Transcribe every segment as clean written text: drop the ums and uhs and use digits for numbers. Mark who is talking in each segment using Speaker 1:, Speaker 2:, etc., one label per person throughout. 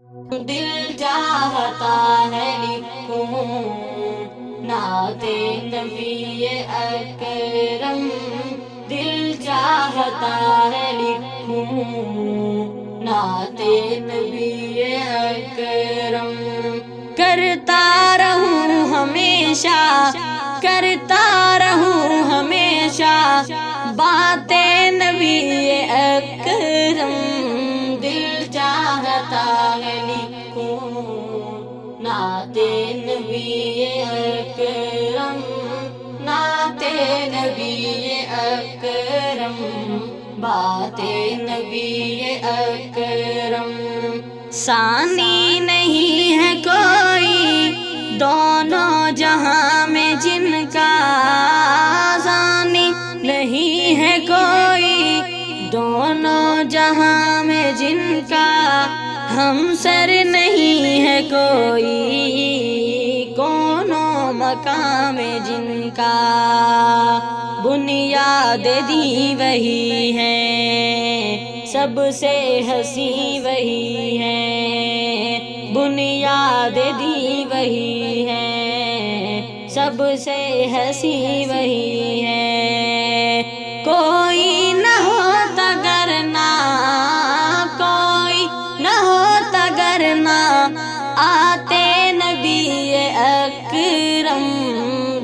Speaker 1: دل چاہتا ہے لکھوں نعت نبی اکرم، دل چاہتا ہے لکھوں نعت نبی اکرم، کرتا رہوں ہمیشہ، کرتا رہوں ہمیشہ باتیں نبی اکرم، دل چاہتا ہے لکھوں نعت نبی اکرم، نعت نبی اکرم، بات نبی اکرم، ثانی نہیں ہے کوئی دونوں جہاں میں جن کا، ثانی نہیں ہے کوئی دونوں جہاں میں جن کا، ہم سر نہیں ہے کوئی کونوں مقام جن کا، بنیاد دی وہی ہے سب سے ہنسی وہی ہے، بنیاد دی وہی ہے سب سے ہنسی وہی ہے، کوئی نہ ہوتا گرنا، کوئی نہ ہوتا گرنا آتے نبی اکرم،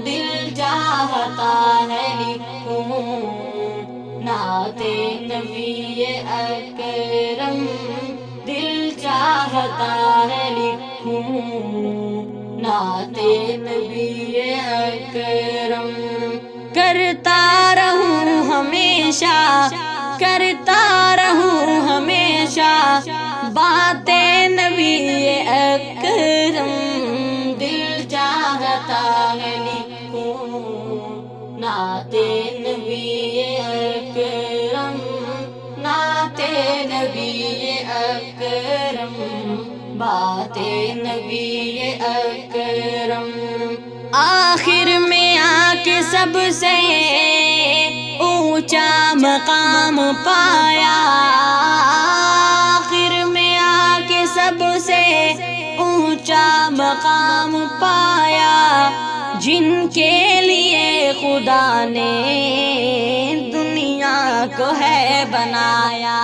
Speaker 1: دل چاہتا ہے لکھوں نعت نبی اکرم، دل چاہتا ہے لکھوں نعت نبی اکرم، کرتا رہوں ہمیشہ، کرتا رہوں ہمیشہ باتیں نبی اکرم، دل چاہتا ہے لکھوں نعت نبی اکرم، نعت نبی اکرم، بات نبی اکرم، آخر میں آ کے سب سے اونچا مقام پایا، آخر میں آ کے سب سے اونچا مقام پایا، جن کے لیے خدا نے دنیا کو ہے بنایا،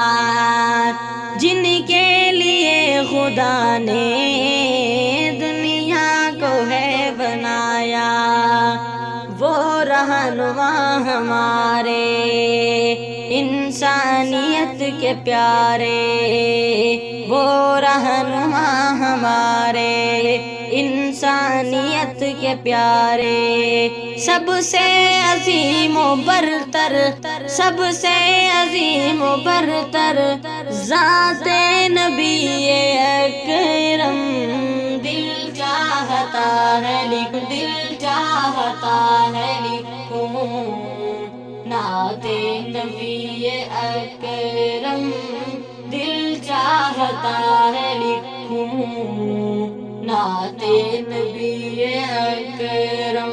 Speaker 1: جن کے لیے خدا نے دنیا کو ہے بنایا، وہ رہنما ہمارے انسانیت کے پیارے، وہ رہنما ہمارے انسانیت کے پیارے، سب سے عظیم و برتر، سب سے عظیم و برتر ذات نبی اکرم، دل چاہتا ہے لکھ، دل چاہتا ہے لکھوں نعت نبی اکرم، دل چاہتا ہے لکھوں نعت نبی اکرم،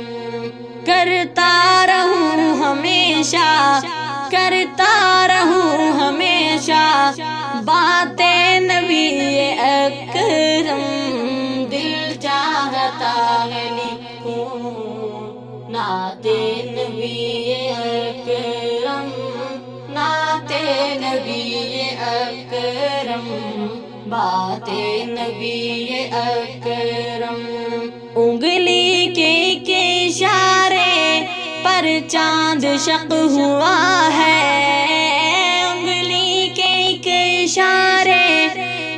Speaker 1: کرتا رہوں ہمیشہ، کرتا رہوں ہمیشہ باتیں نبی اکرم، دل چاہتا ہے لکھوں نعت نبی اکرم، نعت نبی اکرم، بات نبی اکرم، انگلی کے اشارے پر چاند شق ہوا ہے، انگلی کے اشارے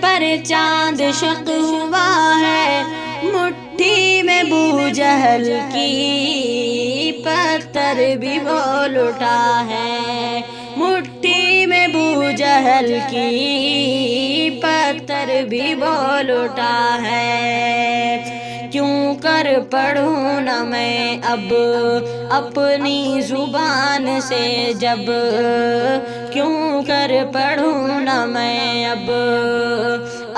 Speaker 1: پر چاند شق ہوا ہے، مٹھی میں بو جہل کی پتھر بھی بول اٹھا ہے، مٹھی میں بو جہل کی پتھر بھی بول اٹھا ہے، کیوں کر پڑھوں نہ میں اب اپنی زبان سے جب، کیوں کر پڑھوں نہ میں اب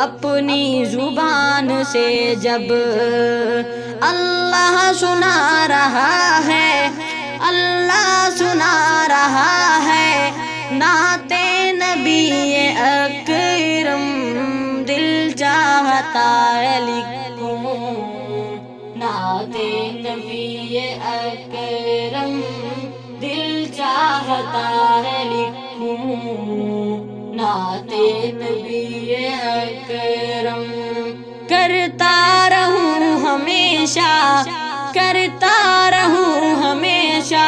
Speaker 1: اپنی زبان سے جب، اللہ سنا رہا ہے، اللہ سنا رہا ہے نعت نبی اکرم، دل چاہتا چاہتا ہے لکھوں، نعت نبی اکرم دل چاہتا ہے لکھوں، نعت نبی اکرم کرتا رہوں ہمیشہ، کرتا رہوں ہمیشہ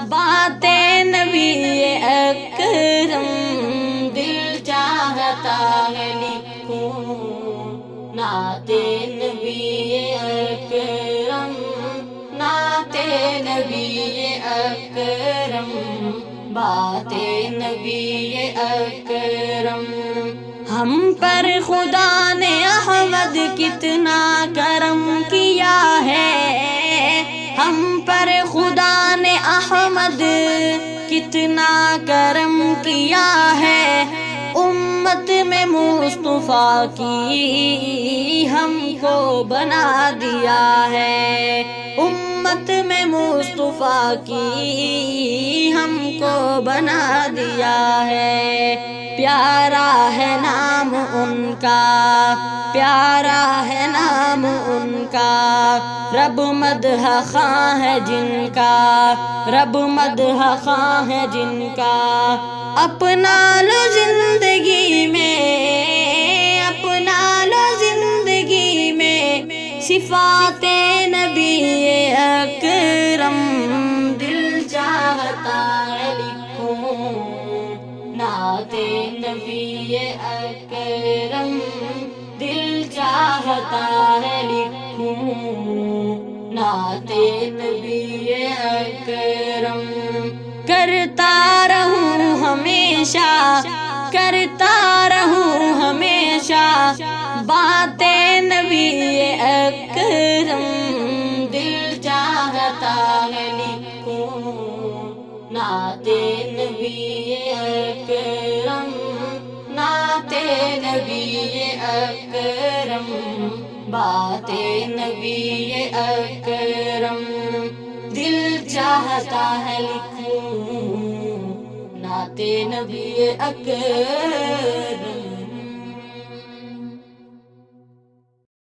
Speaker 1: باتیں نبی اکرم، دل چاہتا ہے لکھوں، نعت نبی اکرم، نعت نبی اکرم، بات نبی اکرم۔ ہم پر خدا نے احمد کتنا کرم کیا ہے، ہم پر خدا نے احمد کتنا کرم کیا ہے، امت میں مصطفیٰ کی ہم کو بنا دیا ہے، امت میں مصطفیٰ کی ہم کو بنا دیا ہے، پیارا ہے نام ان کا، پیارا ہے نام ان کا، رب مدح خواں ہے جن کا، رب مدح خواں ہے جن کا، اپنا لو زندگی میں، اپنا لو زندگی میں صفات نبی اکرم، دل چاہتا ہے لکھوں، نعت نبی اکرم، دل چاہتا ہے لکھوں، نعت نبی اکرم کرتا رہوں ہمیشہ، کرتا رہوں ہمیشہ باتیں نبی اکرم، دل چاہتا ہے لکھوں، نعت نبی اکرم، نعت نبی اکرم، بات نبی اکرم، دل چاہتا ہے لکھوں، نعت نبی اکرم۔